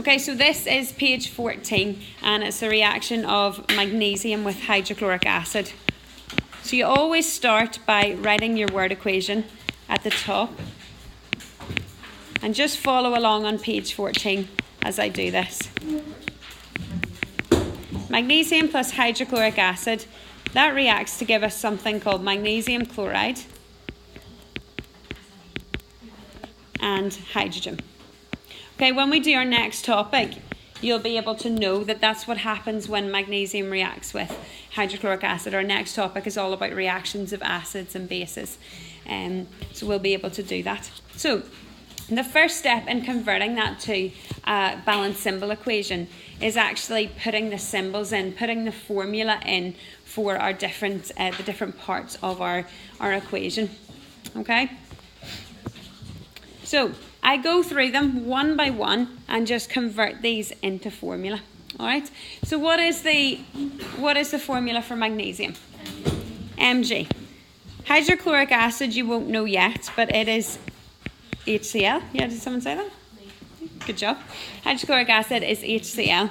Okay, so this is page 14, and it's a reaction of magnesium with hydrochloric acid. So you always start by writing your word equation at the top, and just follow along on page 14 as I do this. Magnesium plus hydrochloric acid, that reacts to give us something called magnesium chloride and hydrogen. Okay, when we do our next topic, you'll be able to know that that's what happens when magnesium reacts with hydrochloric acid. Our next topic is all about reactions of acids and bases. So we'll be able to do that. So the first step in converting that to a balanced symbol equation is actually putting the symbols in, putting the formula in for our the different parts of our equation. Okay? So I go through them one by one and just convert these into formula. All right. So what is the formula for magnesium? Mg. Hydrochloric acid you won't know yet, but it is HCl. Yeah, did someone say that? Good job. Hydrochloric acid is HCl.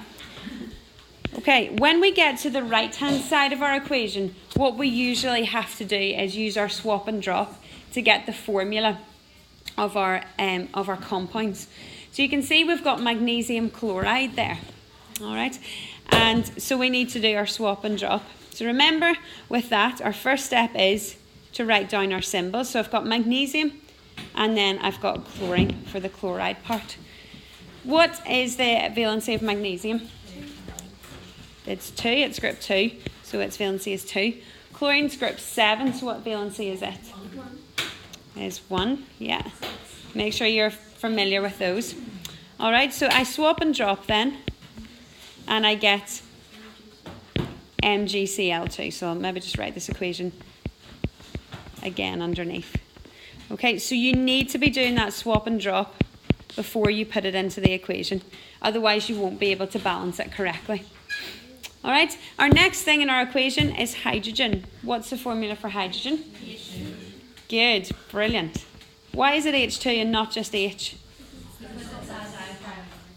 Okay, when we get to the right-hand side of our equation, what we usually have to do is use our swap and drop to get the formula of our compounds. So you can see we've got magnesium chloride there. All right, and so we need to do our swap and drop. So remember, with that, our first step is to write down our symbols. So I've got magnesium, and then I've got chlorine for the chloride part. What is the valency of magnesium? It's 2, it's group 2, so its valency is 2. Chlorine's group 7, so what valency is it? Is 1, yeah. Make sure you're familiar with those. All right, so I swap and drop then, and I get MgCl2. So I'll maybe just write this equation again underneath. Okay, so you need to be doing that swap and drop before you put it into the equation. Otherwise, you won't be able to balance it correctly. All right, our next thing in our equation is hydrogen. What's the formula for hydrogen? H2. Good, brilliant. Why is it H2 and not just H?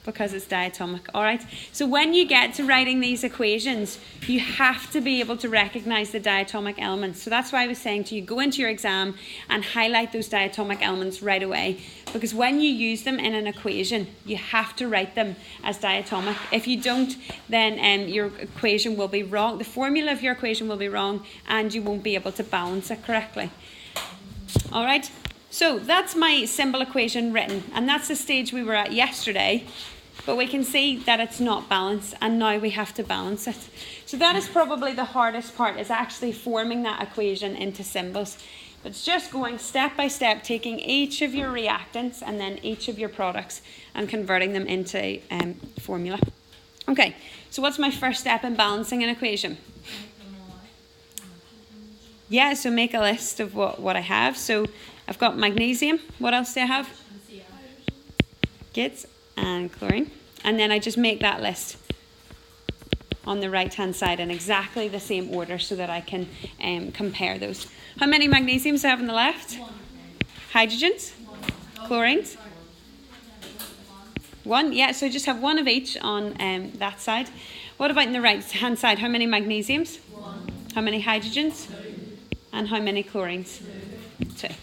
Because it's diatomic. All right, so when you get to writing these equations, you have to be able to recognize the diatomic elements. So that's why I was saying to you, go into your exam and highlight those diatomic elements right away, because when you use them in an equation, you have to write them as diatomic. If you don't, then your equation will be wrong. The formula of your equation will be wrong, and you won't be able to balance it correctly. All right, so that's my symbol equation written, and that's the stage we were at yesterday. But we can see that it's not balanced, and now we have to balance it. So that is probably the hardest part, is actually forming that equation into symbols. But it's just going step by step, taking each of your reactants and then each of your products and converting them into formula. Okay, so what's my first step in balancing an equation? Yeah, so make a list of what I have. So I've got magnesium. What else do I have? Good. And chlorine, and then I just make that list on the right hand side in exactly the same order so that I can compare those. How many magnesiums do I have on the left? 1. Hydrogens? 1. Chlorines? 1, yeah, so just have 1 of each on that side. What about in the right hand side? How many magnesiums? 1. How many hydrogens? 2. And how many chlorines? 2. 2.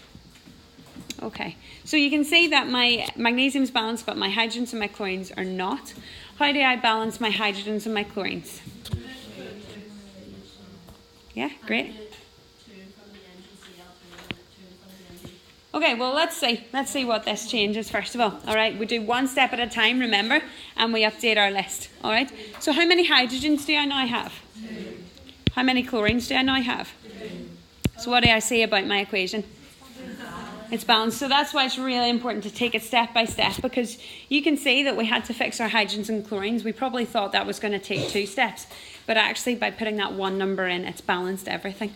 Okay, so you can see that my magnesium is balanced, but my hydrogens and my chlorines are not. How do I balance my hydrogens and my chlorines? Yeah, great. Okay, well, let's see what this changes first of all. All right, we do one step at a time, remember, and we update our list. All right, so how many hydrogens do I now have? 2. How many chlorines do I now have? 2. So what do I say about my equation? It's balanced. So that's why it's really important to take it step by step, because you can see that we had to fix our hydrogens and chlorines. We probably thought that was going to take 2 steps, but actually by putting that 1 number in, it's balanced everything.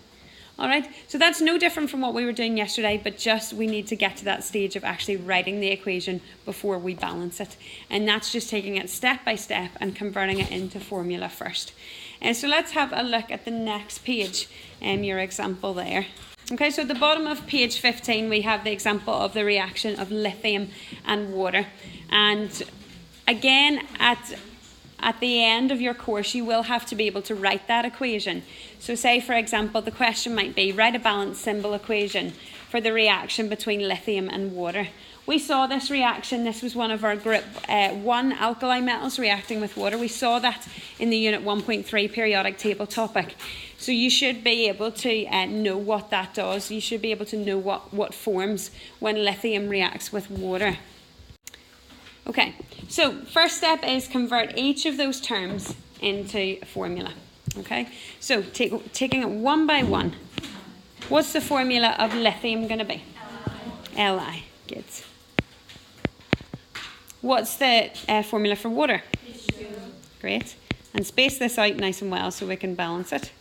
All right, so that's no different from what we were doing yesterday, but just we need to get to that stage of actually writing the equation before we balance it. And that's just taking it step by step and converting it into formula first. And so let's have a look at the next page, your example there. Okay, so at the bottom of page 15, we have the example of the reaction of lithium and water. And again, at the end of your course, you will have to be able to write that equation. So say, for example, the question might be, write a balanced symbol equation for the reaction between lithium and water. We saw this reaction. This was one of our group 1 alkali metals reacting with water. We saw that in the Unit 1.3 periodic table topic. So you should be able to know what that does. You should be able to know what forms when lithium reacts with water. Okay, so first step is convert each of those terms into a formula. Okay, so taking it one by one. What's the formula of lithium going to be? Li. Good. What's the formula for water? Great. And space this out nice and well so we can balance it.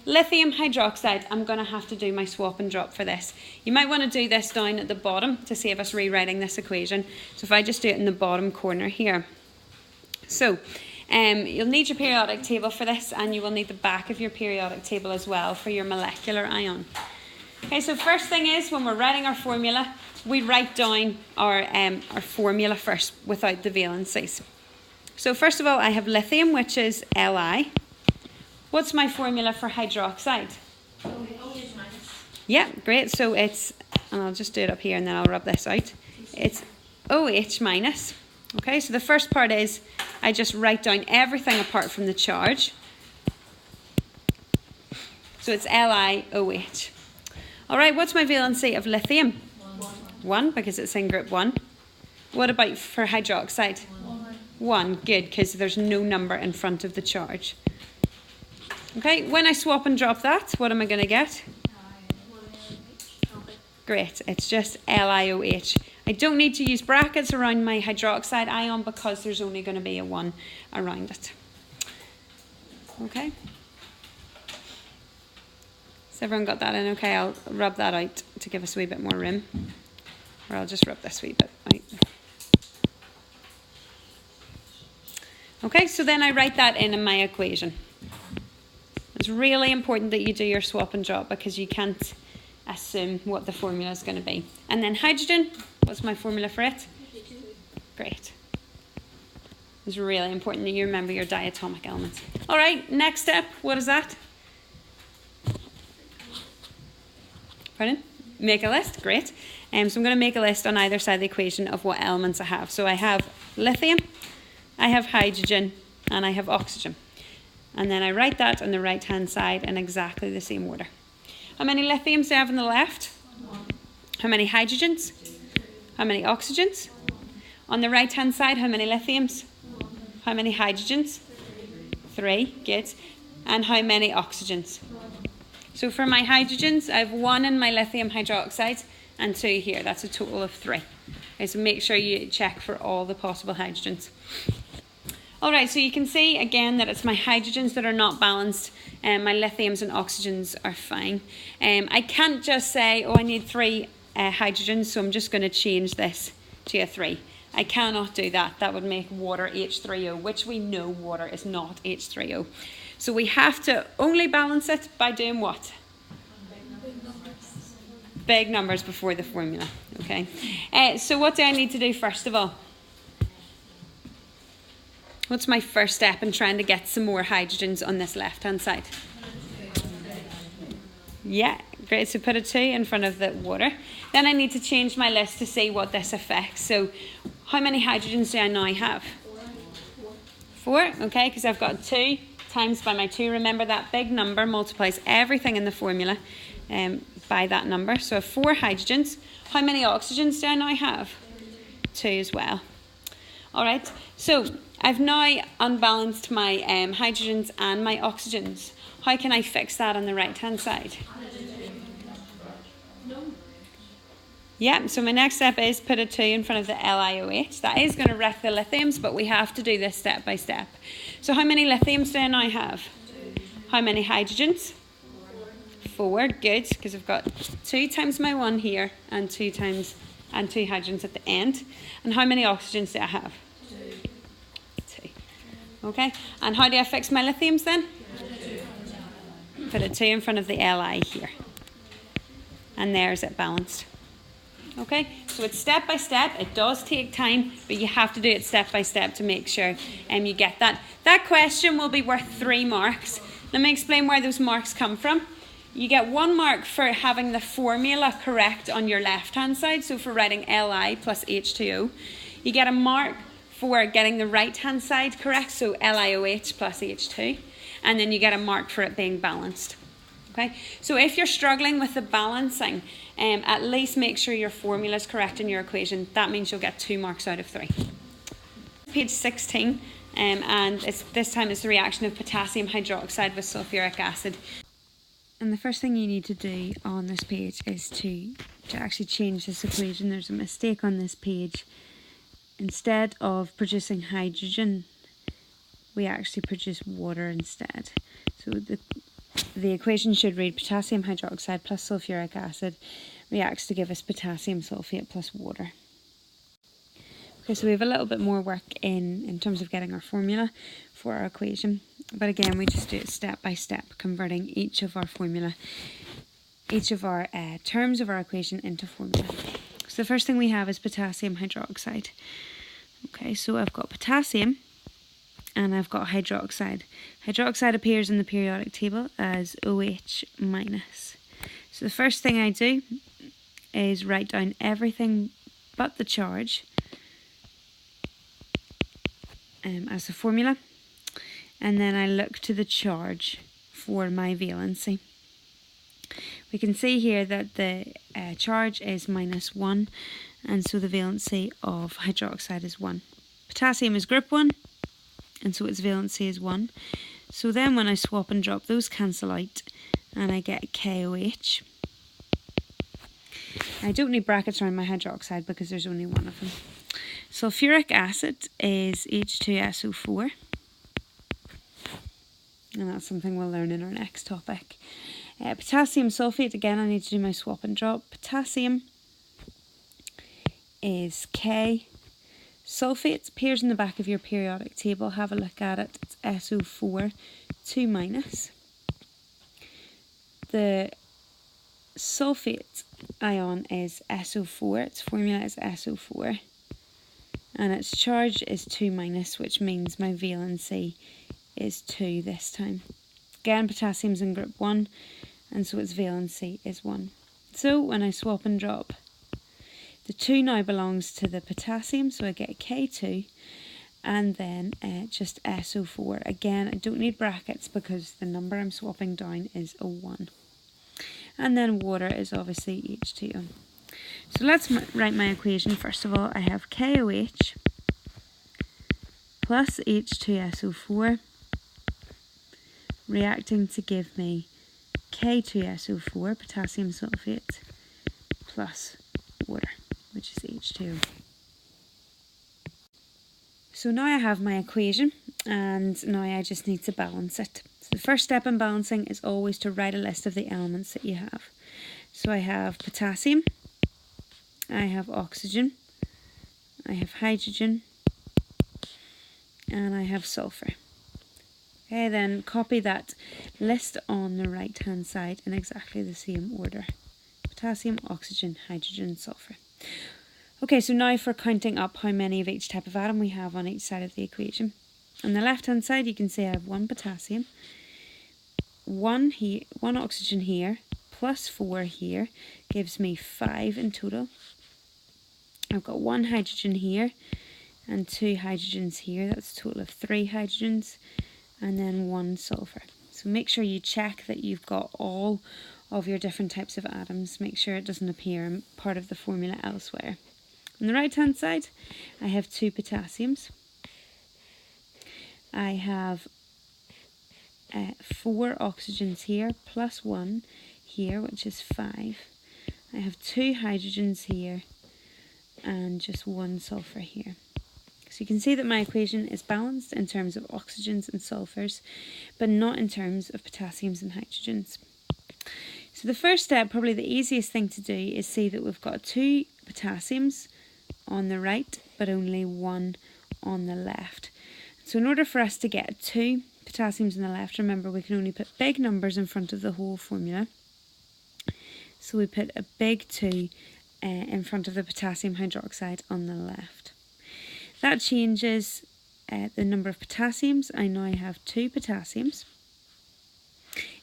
Lithium hydroxide, I'm going to have to do my swap and drop for this. You might want to do this down at the bottom to save us rewriting this equation. So if I just do it in the bottom corner here. So you'll need your periodic table for this, and you will need the back of your periodic table as well for your molecular ion. Okay, so first thing is, when we're writing our formula, we write down our formula first without the valencies. So first of all, I have lithium, which is Li. What's my formula for hydroxide? OH minus. Yeah, great. So it's, and I'll just do it up here and then I'll rub this out. It's OH minus. Okay, so the first part is I just write down everything apart from the charge. So it's LiOH. All right, what's my valency of lithium? 1, because it's in group 1. What about for hydroxide? 1, good, because there's no number in front of the charge. Okay, when I swap and drop that, what am I going to get? Great, it's just LiOH. I don't need to use brackets around my hydroxide ion because there's only going to be a 1 around it. Okay. Has everyone got that in okay? I'll rub that out to give us a wee bit more room. Or I'll just rub this wee bit out. Okay, so then I write that in my equation. It's really important that you do your swap and drop because you can't assume what the formula is going to be. And then hydrogen, what's my formula for it? Great. It's really important that you remember your diatomic elements. All right, next step, what is that? Pardon? Make a list, great. So I'm going to make a list on either side of the equation of what elements I have. So I have lithium, I have hydrogen, and I have oxygen. And then I write that on the right-hand side in exactly the same order. How many lithiums do I have on the left? 1. How many hydrogens? 2. How many oxygens? 1. On the right-hand side, how many lithiums? 1. How many hydrogens? 3. Good. And how many oxygens? 1. So for my hydrogens, I have 1 in my lithium hydroxide and 2 here. That's a total of 3. Okay, so make sure you check for all the possible hydrogens. All right, so you can see again that it's my hydrogens that are not balanced and my lithiums and oxygens are fine. I can't just say, oh, I need 3 hydrogens, so I'm just going to change this to a 3. I cannot do that. That would make water H3O, which we know water is not H3O. So we have to only balance it by doing what? Big numbers before the formula. Okay. So what do I need to do first of all? What's my first step in trying to get some more hydrogens on this left-hand side? Yeah, great. So put a 2 in front of the water. Then I need to change my list to see what this affects. So how many hydrogens do I now have? 4, okay, because I've got 2 times by my 2. Remember that big number multiplies everything in the formula by that number. So I have 4 hydrogens. How many oxygens do I now have? 2 as well. All right, so I've now unbalanced my hydrogens and my oxygens. How can I fix that on the right-hand side? Yeah, so my next step is put a 2 in front of the LiOH. That is going to wreck the lithiums, but we have to do this step by step. So how many lithiums do I now have? 2. How many hydrogens? 4, good, because I've got 2 times my 1 here and 2 times and 2 hydrogens at the end. And how many oxygens do I have? 2. Okay, and how do I fix my lithiums then? Put a 2 in front of the Li here. And there's it balanced. Okay, So it's step by step. It does take time, but you have to do it step by step to make sure you get that. That question will be worth 3 marks. Let me explain where those marks come from. You get 1 mark for having the formula correct on your left-hand side, so for writing Li plus H2O. You get a mark for getting the right-hand side correct, so LiOH plus H2. And then you get a mark for it being balanced. Okay, so if you're struggling with the balancing, at least make sure your formula is correct in your equation. That means you'll get 2 marks out of 3. Page 16, and this time it's the reaction of potassium hydroxide with sulfuric acid. And the first thing you need to do on this page is to actually change this equation. There's a mistake on this page. Instead of producing hydrogen, we actually produce water instead. So the equation should read potassium hydroxide plus sulfuric acid reacts to give us potassium sulphate plus water. Okay, so we have a little bit more work in terms of getting our formula for our equation. But again, we just do it step by step, converting each of our terms of our equation into formula. So the first thing we have is potassium hydroxide. Okay, so I've got potassium and I've got hydroxide. Hydroxide appears in the periodic table as OH minus. So the first thing I do is write down everything but the charge as the formula, and then I look to the charge for my valency. We can see here that the charge is -1, and so the valency of hydroxide is 1. Potassium is group 1, and so its valency is 1. So then when I swap and drop, those cancel out, and I get KOH. I don't need brackets around my hydroxide because there's only one of them. Sulfuric acid is H2SO4, and that's something we'll learn in our next topic. Potassium sulphate, again I need to do my swap and drop. Potassium is K. Sulphate appears in the back of your periodic table. Have a look at it. It's SO4 2-. The sulphate ion is SO4. Its formula is SO4. And its charge is 2-, which means my valency is 2 this time. Again, potassium's in group 1, and so its valency is 1. So when I swap and drop, the 2 now belongs to the potassium, so I get K2, and then just SO4. Again, I don't need brackets because the number I'm swapping down is a 1. And then water is obviously H2O. So let's write my equation first of all. I have KOH plus H2SO4 reacting to give me K2SO4, potassium sulphate, plus water, which is H2O. So now I have my equation, and now I just need to balance it. So the first step in balancing is always to write a list of the elements that you have. So I have potassium, I have oxygen, I have hydrogen, and I have sulfur. Okay, then copy that list on the right hand side in exactly the same order. Potassium, oxygen, hydrogen, sulfur. Okay, so now for counting up how many of each type of atom we have on each side of the equation. On the left hand side you can see I have 1 potassium, 1 oxygen here, plus 4 here, gives me 5 in total. I've got 1 hydrogen here and 2 hydrogens here, that's a total of 3 hydrogens, and then 1 sulfur. So make sure you check that you've got all of your different types of atoms. Make sure it doesn't appear part of the formula elsewhere. On the right hand side I have 2 potassiums. I have 4 oxygens here plus 1 here, which is 5. I have 2 hydrogens here and just 1 sulfur here. So you can see that my equation is balanced in terms of oxygens and sulfurs, but not in terms of potassiums and hydrogens. So the first step, probably the easiest thing to do, is see that we've got 2 potassiums on the right, but only 1 on the left. So in order for us to get 2 potassiums on the left, remember we can only put big numbers in front of the whole formula. So we put a big 2 in front of the potassium hydroxide on the left. That changes the number of potassiums. I now have 2 potassiums.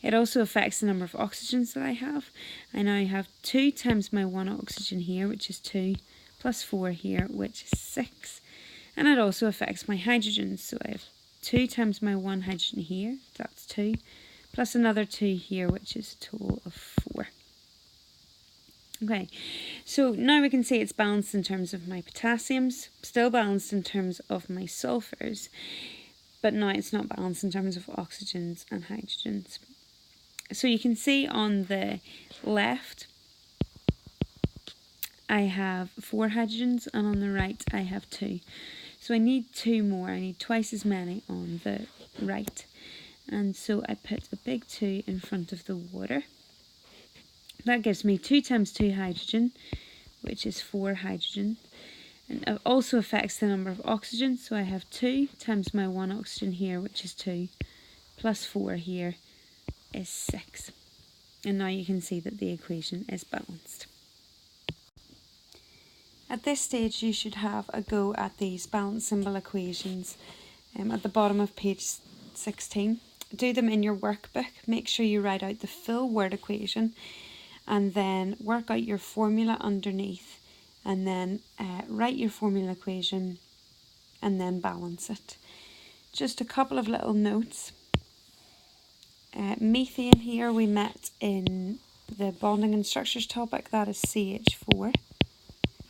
It also affects the number of oxygens that I have. I now have 2 times my 1 oxygen here, which is 2, plus 4 here, which is 6. And it also affects my hydrogens. So I have 2 times my 1 hydrogen here, that's 2, plus another 2 here, which is a total of 4. Okay, so now we can see it's balanced in terms of my potassiums, still balanced in terms of my sulfurs, but now it's not balanced in terms of oxygens and hydrogens. So you can see on the left, I have 4 hydrogens, and on the right I have 2. So I need 2 more, I need twice as many on the right. And so I put a big 2 in front of the water. That gives me 2 times 2 hydrogen, which is 4 hydrogen. And it also affects the number of oxygen, so I have 2 times my 1 oxygen here, which is 2, plus 4 here is 6. And now you can see that the equation is balanced. At this stage you should have a go at these balance symbol equations at the bottom of page 16. Do them in your workbook, make sure you write out the full word equation, and then work out your formula underneath, and then write your formula equation and then balance it. Just a couple of little notes. Methane here we met in the bonding and structures topic, that is CH4.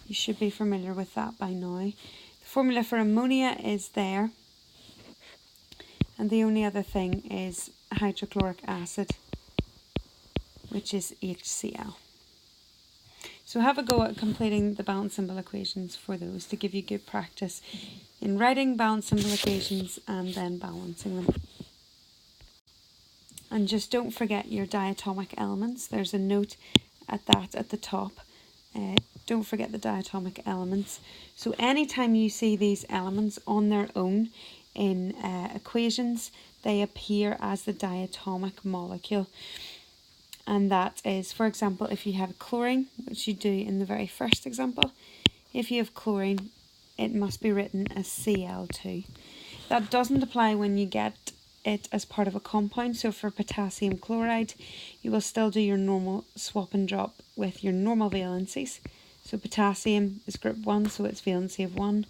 You should be familiar with that by now. The formula for ammonia is there, and the only other thing is hydrochloric acid, which is HCl. So have a go at completing the balance symbol equations for those to give you good practice in writing balance symbol equations and then balancing them. And just don't forget your diatomic elements. There's a note at the top. Don't forget the diatomic elements. So anytime you see these elements on their own in equations, they appear as the diatomic molecule. And that is, for example, if you have chlorine, which you do in the very first example, if you have chlorine, it must be written as Cl2. That doesn't apply when you get it as part of a compound. So for potassium chloride, you will still do your normal swap and drop with your normal valencies. So potassium is group 1, so it's valency of 1.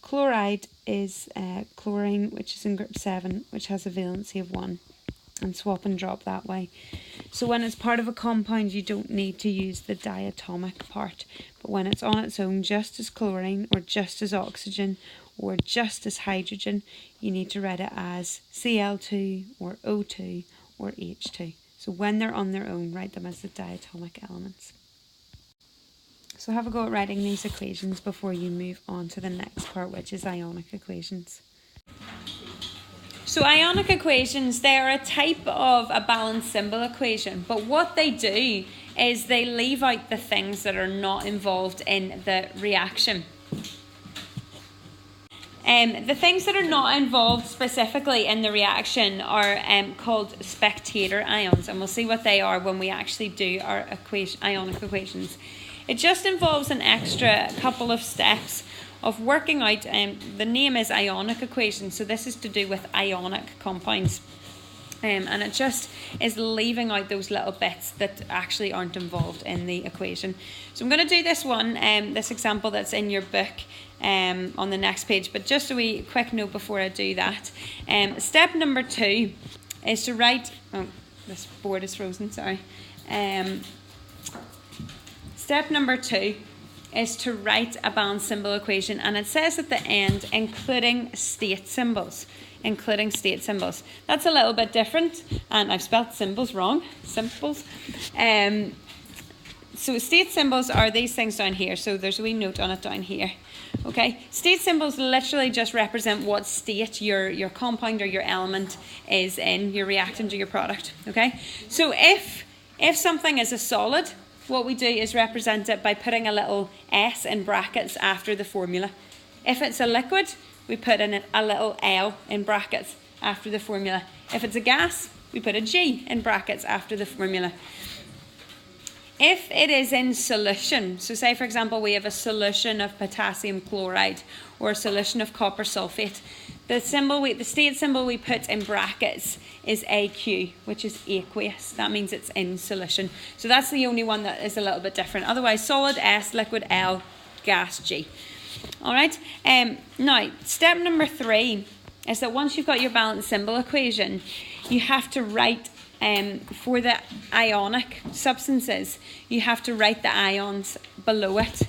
Chloride is chlorine, which is in group 7, which has a valency of 1. And swap and drop that way. So when it's part of a compound, you don't need to use the diatomic part. But when it's on its own, just as chlorine, or just as oxygen, or just as hydrogen, you need to write it as Cl2, or O2, or H2. So when they're on their own, write them as the diatomic elements. So have a go at writing these equations before you move on to the next part, which is ionic equations. So ionic equations, they are a type of a balanced symbol equation, but what they do is they leave out the things that are not involved in the reaction. The things that are not involved specifically in the reaction are called spectator ions, and we'll see what they are when we actually do our ionic equations. It just involves an extra couple of steps of working out, the name is Ionic Equation, so this is to do with ionic compounds, and it just is leaving out those little bits that actually aren't involved in the equation. So I'm going to do this one, this example that's in your book on the next page, but just a wee quick note before I do that. Step number 2 is to write, oh, this board is frozen, sorry. Step number 2 is to write a balanced symbol equation, and it says at the end, including state symbols. Including state symbols. That's a little bit different, and I've spelled symbols wrong. Symbols. So state symbols are these things down here. So there's a wee note on it down here. Okay. State symbols literally just represent what state your compound or your element is in, your reactant or your product. Okay. So if something is a solid, what we do is represent it by putting a little S in brackets after the formula. If it's a liquid, we put in a little L in brackets after the formula. If it's a gas, we put a G in brackets after the formula. if it is in solution, so say for example we have a solution of potassium chloride or a solution of copper sulphate, the state symbol we put in brackets is AQ, which is aqueous. That means it's in solution. So that's the only one that is a little bit different. Otherwise, solid S, liquid L, gas G. All right. Now, step number 3 is that once you've got your balance symbol equation, you have to write for the ionic substances, you have to write the ions below it.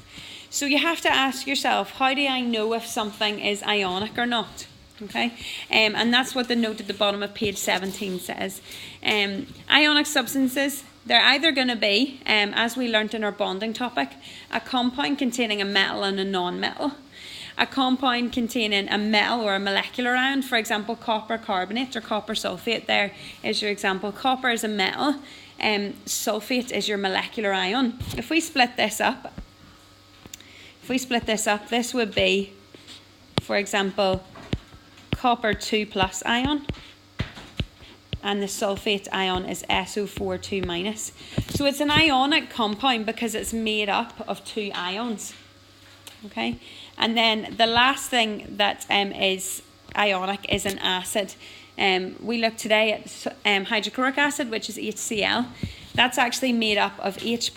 So you have to ask yourself, how do I know if something is ionic or not? Okay, and that's what the note at the bottom of page 17 says. Ionic substances, they're either going to be, as we learnt in our bonding topic, a compound containing a metal and a non-metal. A compound containing a metal or a molecular ion, for example, copper carbonate or copper sulphate. There is your example. Copper is a metal, sulphate is your molecular ion. If we split this up, this would be, for example, copper 2+ ion, and the sulphate ion is SO4 2-. So it's an ionic compound because it's made up of 2 ions. Okay, and then the last thing that is ionic is an acid. We looked today at hydrochloric acid, which is HCl. That's actually made up of H+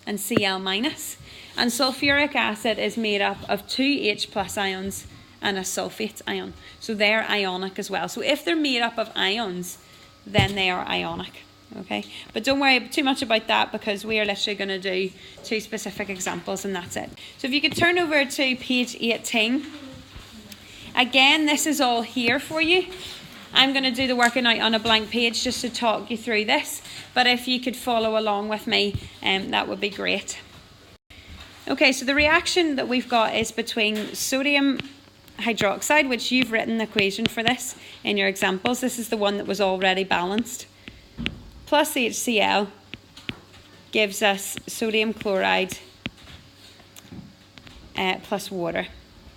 and Cl-. And sulfuric acid is made up of 2 H+ ions and a sulfate ion. So they're ionic as well. So if they're made up of ions, then they are ionic. Okay, but don't worry too much about that because we are literally going to do 2 specific examples and that's it. So if you could turn over to page 18. Again, this is all here for you. I'm going to do the working out on a blank page just to talk you through this. But if you could follow along with me, that would be great. Okay, so the reaction that we've got is between sodium hydroxide, which you've written the equation for this in your examples. This is the one that was already balanced. Plus HCl gives us sodium chloride plus water.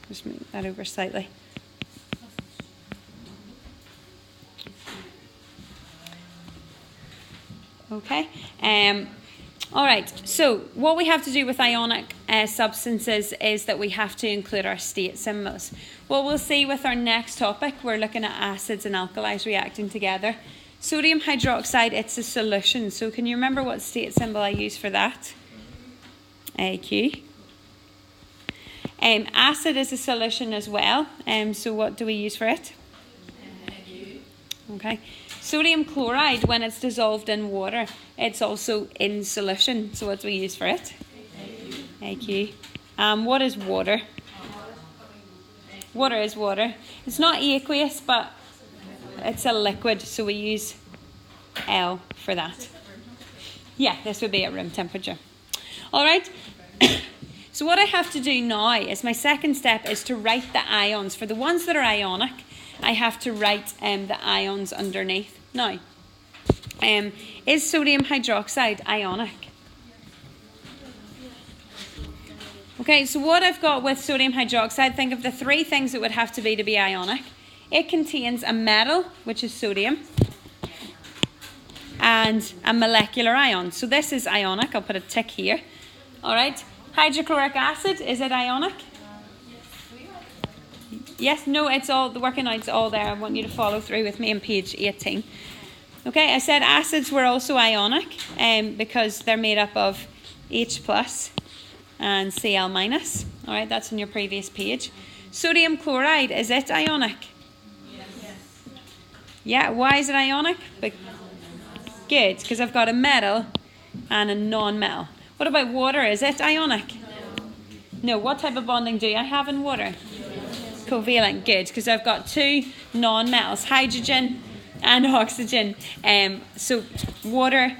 Just move that over slightly. Okay. All right. So what we have to do with ionic substances is that we have to include our state symbols. What we'll see with our next topic, we're looking at acids and alkalis reacting together. Sodium hydroxide, it's a solution. So can you remember what state symbol I used for that? AQ. Acid is a solution as well. So what do we use for it? Okay. Sodium chloride, when it's dissolved in water, it's also in solution. So what do we use for it? AQ. What is water? Water is water. It's not aqueous, but it's a liquid, so we use L for that. Yeah, this would be at room temperature. All right. So what I have to do now is my second step is to write the ions. For the ones that are ionic, I have to write the ions underneath. Now, is sodium hydroxide ionic? Okay, so what I've got with sodium hydroxide, think of the 3 things it would have to be ionic. It contains a metal, which is sodium, and a molecular ion. So this is ionic. I'll put a tick here. All right. Hydrochloric acid, is it ionic? Yes, no, it's all, the working out's all there. I want you to follow through with me on page 18. Okay, I said acids were also ionic because they're made up of H+ and Cl-. All right, that's on your previous page. Sodium chloride, is it ionic? Yeah, why is it ionic? Good, because I've got a metal and a non-metal. What about water? Is it ionic? No. What type of bonding do I have in water? Covalent. Good, because I've got 2 non-metals, hydrogen and oxygen. So water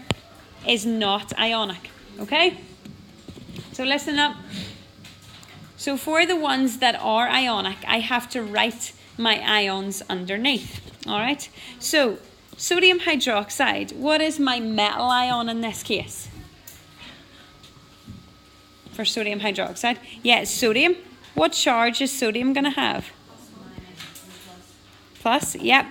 is not ionic. Okay? So listen up. So for the ones that are ionic, I have to write my ions underneath. All right, so sodium hydroxide, what is my metal ion in this case? For sodium hydroxide, yeah, it's sodium. What charge is sodium going to have? Plus, yep.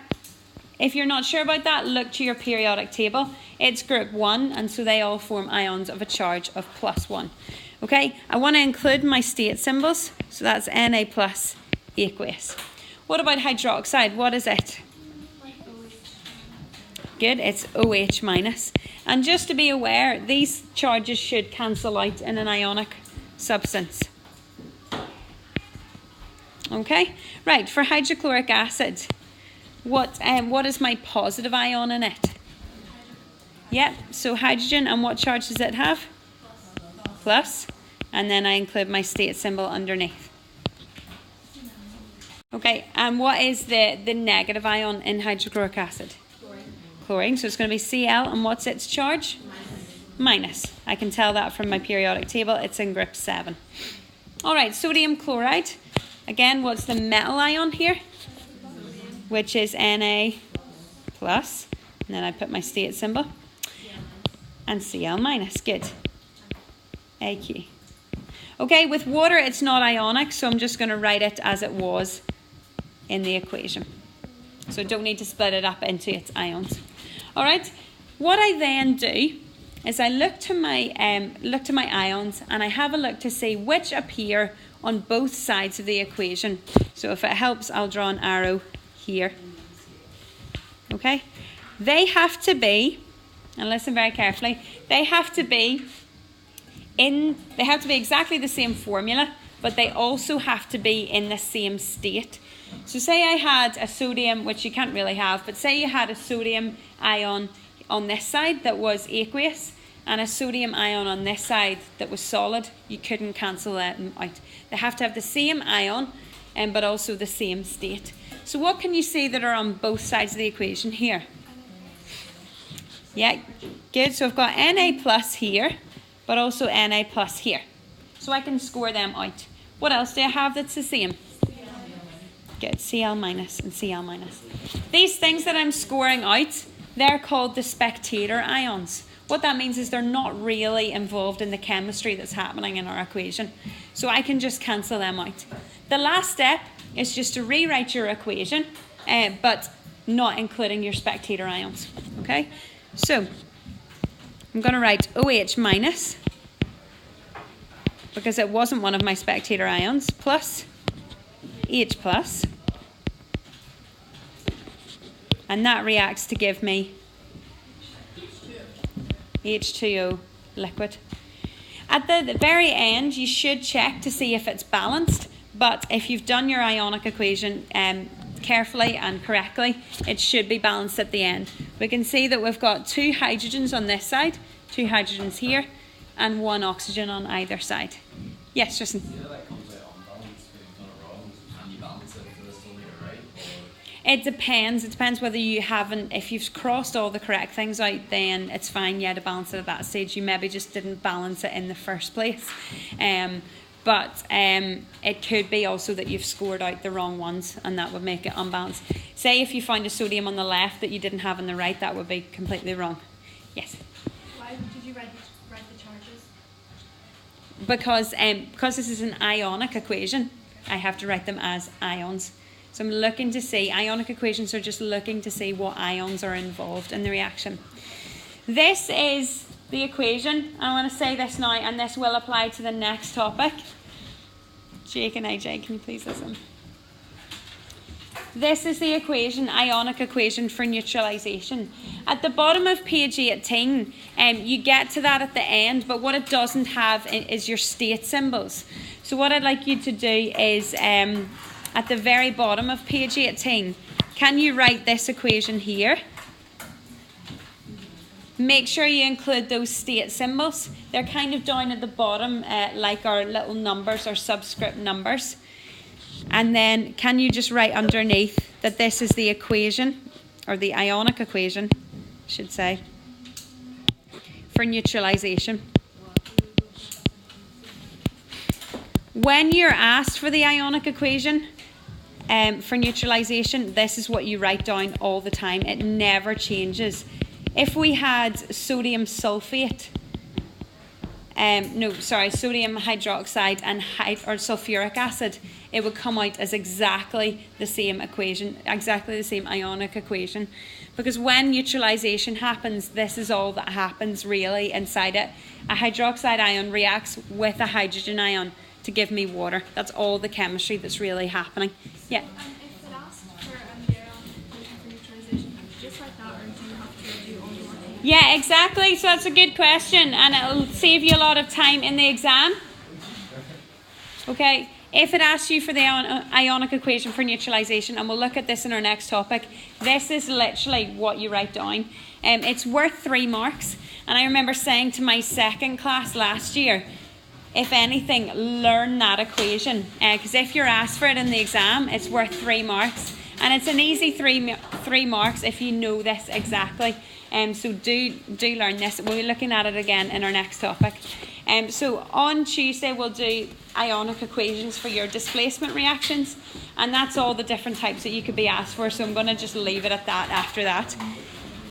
If you're not sure about that, look to your periodic table. It's group 1, and so they all form ions of a charge of +1. Okay, I want to include my state symbols, so that's Na plus aqueous. What about hydroxide? What is it? Good, it's OH minus. And just to be aware, these charges should cancel out in an ionic substance. Okay, right, for hydrochloric acid, what is my positive ion in it? Yep, so hydrogen, and what charge does it have? Plus, and then I include my state symbol underneath. Okay, and what is the negative ion in hydrochloric acid? Chlorine, so it's going to be Cl, and what's its charge? Minus. I can tell that from my periodic table, it's in group 7. Alright, sodium chloride. Again, what's the metal ion here? Which is Na plus, and then I put my state symbol, and Cl minus, good. Aq. Okay, with water it's not ionic, so I'm just going to write it as it was in the equation. So don't need to split it up into its ions. Alright, what I then do is I look to my ions, and I have a look to see which appear on both sides of the equation. So if it helps, I'll draw an arrow here. Okay, they have to be, and listen very carefully, they have to be exactly the same formula, but they also have to be in the same state. So say I had a sodium, which you can't really have, but say you had a sodium ion on this side that was aqueous, and a sodium ion on this side that was solid, you couldn't cancel them out. They have to have the same ion, but also the same state. So what can you see that are on both sides of the equation here? Yeah, good. So I've got Na plus here, but also Na plus here. So I can score them out. What else do I have that's the same? Good, Cl minus and Cl minus. These things that I'm scoring out, they're called the spectator ions. What that means is they're not really involved in the chemistry that's happening in our equation. So I can just cancel them out. The last step is just to rewrite your equation, but not including your spectator ions. Okay? So I'm going to write OH minus, because it wasn't one of my spectator ions, plus H plus, and that reacts to give me H2O liquid. At the very end, you should check to see if it's balanced, but if you've done your ionic equation carefully and correctly, it should be balanced at the end. We can see that we've got 2 hydrogens on this side, 2 hydrogens here, and 1 oxygen on either side. Yes, Tristan? It depends. It depends whether you haven't, if you've crossed all the correct things out, then it's fine, yeah, to balance it at that stage. You maybe just didn't balance it in the first place. But it could be also that you've scored out the wrong ones, and that would make it unbalanced. Say if you found a sodium on the left that you didn't have on the right, that would be completely wrong. Yes? Why did you write the charges? Because this is an ionic equation, I have to write them as ions. So I'm looking to see, ionic equations are just looking to see what ions are involved in the reaction. This is the equation. I want to say this now, and this will apply to the next topic. Jake and AJ, can you please listen? This is the equation, Ionic equation for neutralization. At the bottom of page 18, you get to that at the end, but what it doesn't have is your state symbols. So what I'd like you to do is, at the very bottom of page 18, can you write this equation here? Make sure you include those state symbols. They're kind of down at the bottom, like our little numbers or subscript numbers. And then can you just write underneath that this is the equation, or the ionic equation, I should say, for neutralization. When you're asked for the ionic equation for neutralization, this is what you write down all the time. It never changes. If we had sodium sulphate, sodium hydroxide and sulfuric acid, it would come out as exactly the same equation, exactly the same ionic equation. Because when neutralization happens, this is all that happens really inside it. A hydroxide ion reacts with a hydrogen ion to give me water. That's all the chemistry that's really happening. Yeah. If it asks for the ionic equation for neutralization, can you just write that, or do you have to do all the work? Yeah, exactly. So that's a good question, and it'll save you a lot of time in the exam. Okay, if it asks you for the ionic equation for neutralization, and we'll look at this in our next topic, this is literally what you write down. It's worth 3 marks, and I remember saying to my second class last year, if anything, learn that equation, because if you're asked for it in the exam, it's worth 3 marks, and it's an easy 3 marks if you know this exactly. So do learn this. We'll be looking at it again in our next topic. So on Tuesday we'll do ionic equations for your displacement reactions, and that's all the different types that you could be asked for. So I'm going to just leave it at that after that.